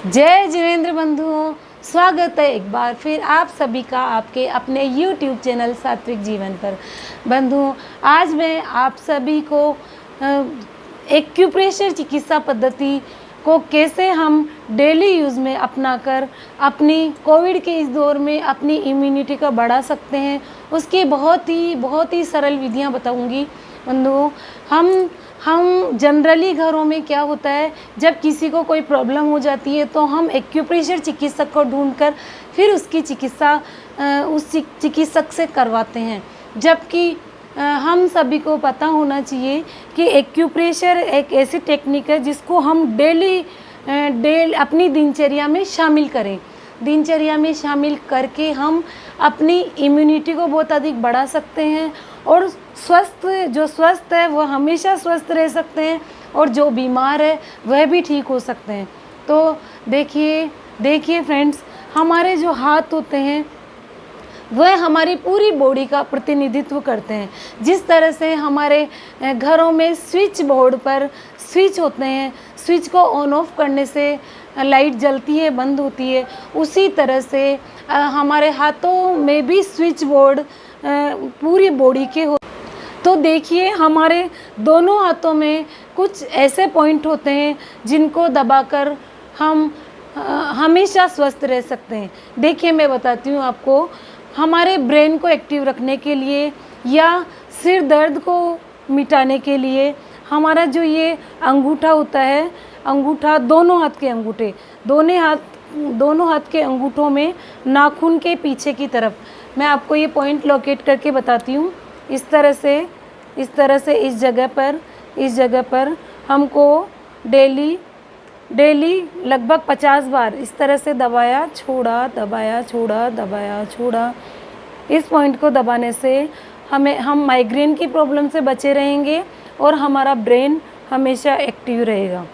जय जिनेंद्र बंधुओं, स्वागत है एक बार फिर आप सभी का आपके अपने YouTube चैनल सात्विक जीवन पर। बंधुओं, आज मैं आप सभी को एक्यूप्रेशर चिकित्सा पद्धति को कैसे हम डेली यूज़ में अपनाकर अपनी कोविड के इस दौर में अपनी इम्यूनिटी को बढ़ा सकते हैं, उसकी बहुत ही सरल विधियां बताऊंगी। बंधुओं, हम जनरली घरों में क्या होता है, जब किसी को कोई प्रॉब्लम हो जाती है तो हम एक्यूप्रेशर चिकित्सक को ढूंढकर फिर उसकी चिकित्सा उस चिकित्सक से करवाते हैं। जबकि हम सभी को पता होना चाहिए कि एक्यूप्रेशर एक ऐसी टेक्निक है जिसको हम डेली अपनी दिनचर्या में शामिल करें। दिनचर्या में शामिल करके हम अपनी इम्यूनिटी को बहुत अधिक बढ़ा सकते हैं और जो स्वस्थ है वह हमेशा स्वस्थ रह सकते हैं और जो बीमार है वह भी ठीक हो सकते हैं। तो देखिए फ्रेंड्स, हमारे जो हाथ होते हैं वह हमारी पूरी बॉडी का प्रतिनिधित्व करते हैं। जिस तरह से हमारे घरों में स्विच बोर्ड पर स्विच होते हैं, स्विच को ऑन ऑफ करने से लाइट जलती है, बंद होती है, उसी तरह से हमारे हाथों में भी स्विच बोर्ड पूरी बॉडी के हो। तो देखिए, हमारे दोनों हाथों में कुछ ऐसे पॉइंट होते हैं जिनको दबाकर हम हमेशा स्वस्थ रह सकते हैं। देखिए, मैं बताती हूँ आपको, हमारे ब्रेन को एक्टिव रखने के लिए या सिर दर्द को मिटाने के लिए हमारा जो ये अंगूठा होता है, अंगूठा, दोनों हाथ के अंगूठे, दोनों हाथ के अंगूठों में नाखून के पीछे की तरफ, मैं आपको ये पॉइंट लोकेट करके बताती हूँ। इस तरह से इस जगह पर हमको डेली लगभग 50 बार इस तरह से दबाया छोड़ा, दबाया छोड़ा, दबाया छोड़ा। इस पॉइंट को दबाने से हम माइग्रेन की प्रॉब्लम से बचे रहेंगे और हमारा ब्रेन हमेशा एक्टिव रहेगा।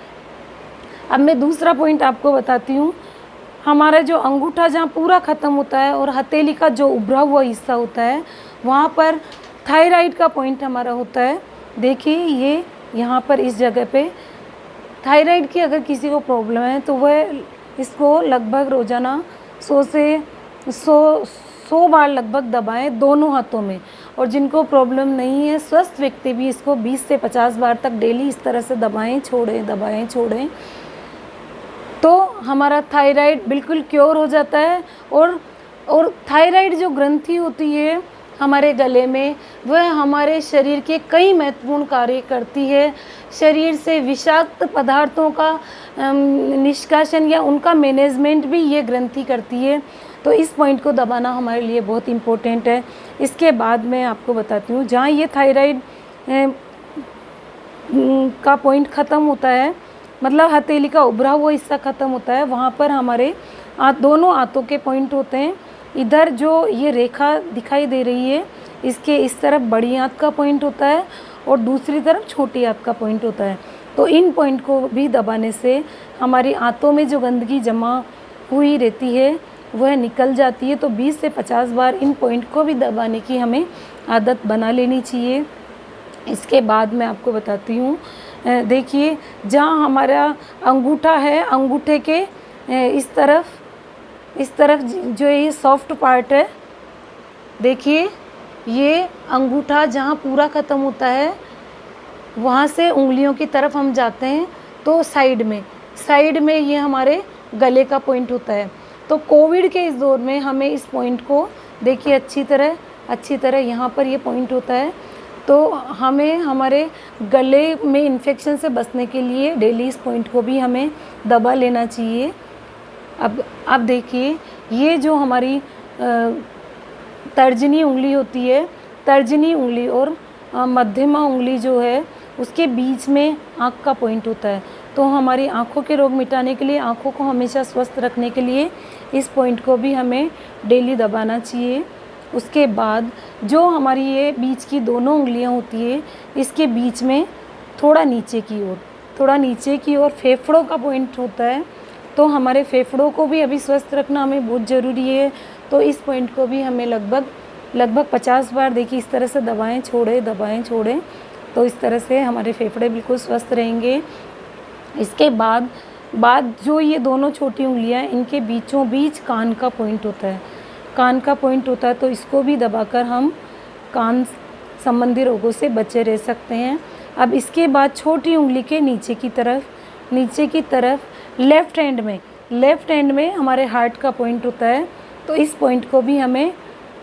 अब मैं दूसरा पॉइंट आपको बताती हूँ। हमारा जो अंगूठा जहाँ पूरा ख़त्म होता है और हथेली का जो उभरा हुआ हिस्सा होता है, वहाँ पर थायराइड का पॉइंट हमारा होता है। देखिए, ये यहाँ पर इस जगह पे थायराइड की अगर किसी को प्रॉब्लम है तो वह इसको लगभग रोज़ाना 100 बार लगभग दबाएं दोनों हाथों में। और जिनको प्रॉब्लम नहीं है, स्वस्थ व्यक्ति भी इसको 20 से 50 बार तक डेली इस तरह से दबाएं छोड़ें, तो हमारा थायराइड बिल्कुल क्योर हो जाता है। और थायराइड जो ग्रंथि होती है हमारे गले में, वह हमारे शरीर के कई महत्वपूर्ण कार्य करती है। शरीर से विषाक्त पदार्थों का निष्कासन या उनका मैनेजमेंट भी ये ग्रंथि करती है। तो इस पॉइंट को दबाना हमारे लिए बहुत इम्पोर्टेंट है। इसके बाद मैं आपको बताती हूँ, जहाँ ये थायराइड का पॉइंट ख़त्म होता है, मतलब हथेली का उभरा हुआ हिस्सा ख़त्म होता है, वहाँ पर हमारे दोनों हाथों के पॉइंट होते हैं। इधर जो ये रेखा दिखाई दे रही है, इसके इस तरफ बड़ी हाथ का पॉइंट होता है और दूसरी तरफ छोटी हाथ का पॉइंट होता है। तो इन पॉइंट को भी दबाने से हमारी आंतों में जो गंदगी जमा हुई रहती है वह निकल जाती है। तो 20 से 50 बार इन पॉइंट को भी दबाने की हमें आदत बना लेनी चाहिए। इसके बाद मैं आपको बताती हूँ, देखिए, जहाँ हमारा अंगूठा है, अंगूठे के इस तरफ जो ये सॉफ्ट पार्ट है, देखिए, ये अंगूठा जहाँ पूरा ख़त्म होता है, वहाँ से उंगलियों की तरफ हम जाते हैं तो साइड में ये हमारे गले का पॉइंट होता है। तो कोविड के इस दौर में हमें इस पॉइंट को, देखिए, अच्छी तरह यहाँ पर ये पॉइंट होता है। तो हमें हमारे गले में इन्फेक्शन से बचने के लिए डेली इस पॉइंट को भी हमें दबा लेना चाहिए। अब देखिए, ये जो हमारी तर्जनी उंगली होती है, तर्जनी उंगली और मध्यमा उंगली जो है, उसके बीच में आँख का पॉइंट होता है। तो हमारी आँखों के रोग मिटाने के लिए, आँखों को हमेशा स्वस्थ रखने के लिए इस पॉइंट को भी हमें डेली दबाना चाहिए। उसके बाद जो हमारी ये बीच की दोनों उंगलियां होती है, इसके बीच में थोड़ा नीचे की ओर फेफड़ों का पॉइंट होता है। तो हमारे फेफड़ों को भी अभी स्वस्थ रखना हमें बहुत ज़रूरी है। तो इस पॉइंट को भी हमें लगभग 50 बार, देखिए, इस तरह से दबाएं छोड़ें, तो इस तरह से हमारे फेफड़े बिल्कुल स्वस्थ रहेंगे। इसके बाद बाद जो ये दोनों छोटी उंगलियां हैं, इनके बीचों बीच कान का पॉइंट होता है, कान का पॉइंट होता है, तो इसको भी दबाकर हम कान संबंधी रोगों से बचे रह सकते हैं। अब इसके बाद छोटी उंगली के नीचे की तरफ लेफ़्ट हैंड में हमारे हार्ट का पॉइंट होता है, तो इस पॉइंट को भी हमें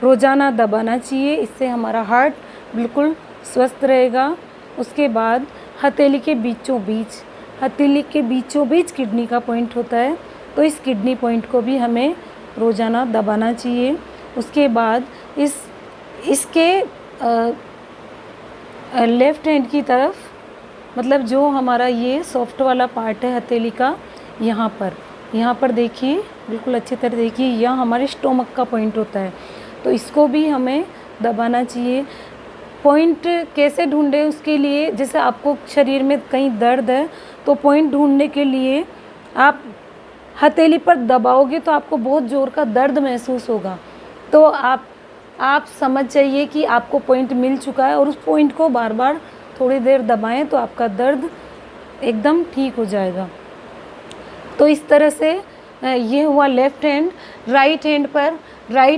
रोज़ाना दबाना चाहिए, इससे हमारा हार्ट बिल्कुल स्वस्थ रहेगा। उसके बाद हथेली के बीचों बीच किडनी का पॉइंट होता है, तो इस किडनी पॉइंट को भी हमें रोज़ाना दबाना चाहिए। उसके बाद इसके लेफ़्ट हैंड की तरफ, मतलब जो हमारा ये सॉफ्ट वाला पार्ट है हथेली का, यहाँ पर देखिए, बिल्कुल अच्छी तरह देखिए, यहाँ हमारे स्टोमक का पॉइंट होता है, तो इसको भी हमें दबाना चाहिए। पॉइंट कैसे ढूंढें उसके लिए, जैसे आपको शरीर में कहीं दर्द है तो पॉइंट ढूंढने के लिए आप हथेली पर दबाओगे तो आपको बहुत ज़ोर का दर्द महसूस होगा, तो आप समझ जाइए कि आपको पॉइंट मिल चुका है और उस पॉइंट को बार बार थोड़ी देर दबाएं तो आपका दर्द एकदम ठीक हो जाएगा। तो इस तरह से ये हुआ लेफ़्ट हैंड। राइट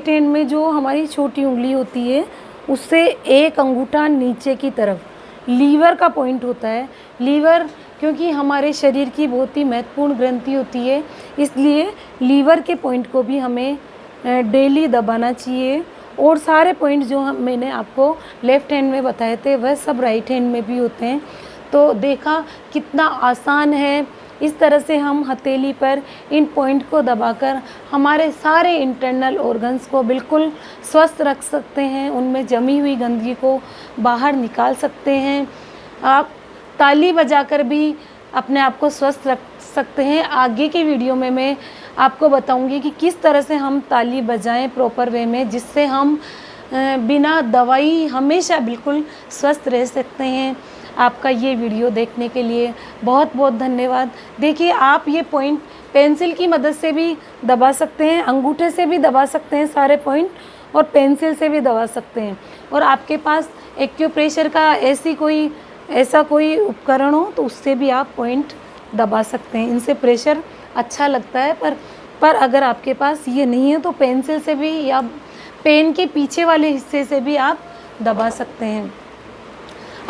हैंड में जो हमारी छोटी उंगली होती है उससे एक अंगूठा नीचे की तरफ लीवर का पॉइंट होता है। लीवर क्योंकि हमारे शरीर की बहुत ही महत्वपूर्ण ग्रंथि होती है, इसलिए लीवर के पॉइंट को भी हमें डेली दबाना चाहिए। और सारे पॉइंट जो मैंने आपको लेफ़्ट हैंड में बताए थे वह सब राइट हैंड में भी होते हैं। तो देखा कितना आसान है, इस तरह से हम हथेली पर इन पॉइंट को दबाकर हमारे सारे इंटरनल ऑर्गन्स को बिल्कुल स्वस्थ रख सकते हैं, उनमें जमी हुई गंदगी को बाहर निकाल सकते हैं। आप ताली बजाकर भी अपने आप को स्वस्थ रख सकते हैं। आगे के वीडियो में मैं आपको बताऊंगी कि किस तरह से हम ताली बजाएं प्रॉपर वे में, जिससे हम बिना दवाई हमेशा बिल्कुल स्वस्थ रह सकते हैं। आपका ये वीडियो देखने के लिए बहुत बहुत धन्यवाद। देखिए, आप ये पॉइंट पेंसिल की मदद से भी दबा सकते हैं, अंगूठे से भी दबा सकते हैं सारे पॉइंट, और पेंसिल से भी दबा सकते हैं। और आपके पास एक्यूप्रेशर का ऐसा कोई उपकरण हो तो उससे भी आप पॉइंट दबा सकते हैं। इनसे प्रेशर अच्छा लगता है, पर अगर आपके पास ये नहीं है तो पेंसिल से भी या पेन के पीछे वाले हिस्से से भी आप दबा सकते हैं।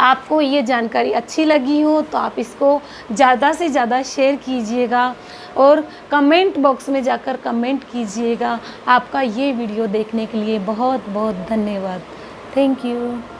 आपको ये जानकारी अच्छी लगी हो तो आप इसको ज़्यादा से ज़्यादा शेयर कीजिएगा और कमेंट बॉक्स में जाकर कमेंट कीजिएगा। आपका ये वीडियो देखने के लिए बहुत बहुत धन्यवाद। Thank you.